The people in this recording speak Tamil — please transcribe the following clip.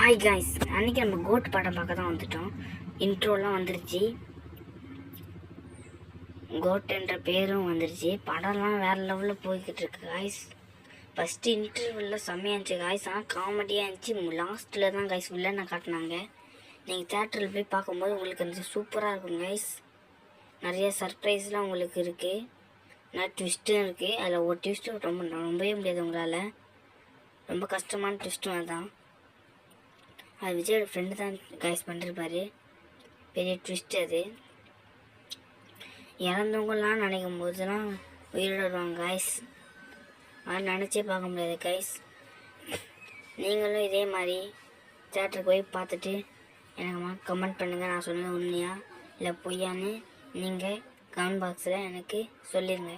ஹாய் காய்ஸ், அன்றைக்கி நம்ம கோட் படம் பார்க்க தான் வந்துட்டோம். இன்ட்ரோலாம் வந்துருச்சு, கோட்டுன்ற பேரும் வந்துருச்சு. படம்லாம் வேறு லெவலில் போய்கிட்டு இருக்கு காய்ஸ். ஃபஸ்ட்டு இன்டர்வியூவில் செம்மையாக இருந்துச்சு காய்ஸ், ஆனால் காமெடியாக இருந்துச்சு. லாஸ்ட்டில் தான் காய்ஸ் வில்லனை காட்டினாங்க. நீங்கள் தேட்டரில் போய் பார்க்கும்போது உங்களுக்கு அந்த சூப்பராக இருக்கும் காய்ஸ். நிறைய சர்ப்ரைஸ்லாம் உங்களுக்கு இருக்குது, நிறைய ட்விஸ்ட்டும் இருக்குது. அதில் ஒரு ட்விஸ்ட்டு ரொம்பவே முடியாது உங்களால், ரொம்ப கஷ்டமான ட்விஸ்ட்டும் அதுதான். அது விஜயோட ஃப்ரெண்டு தான் காய்ஸ் பண்ணிருப்பாரு. பெரிய ட்விஸ்ட் அது. இறந்தவங்கலாம் நினைக்கும் போதுலாம் உயிரோட வருவாங்க காய்ஸ். அது நினச்சே பார்க்க முடியாது காய்ஸ். நீங்களும் இதே மாதிரி தேட்டருக்கு போய் பார்த்துட்டு எனக்கு கமெண்ட் பண்ணுங்கள். நான் சொன்னது உண்மையா இல்லை பொய்யான்னு நீங்கள் கமெண்ட் பாக்ஸில் எனக்கு சொல்லிடுங்க.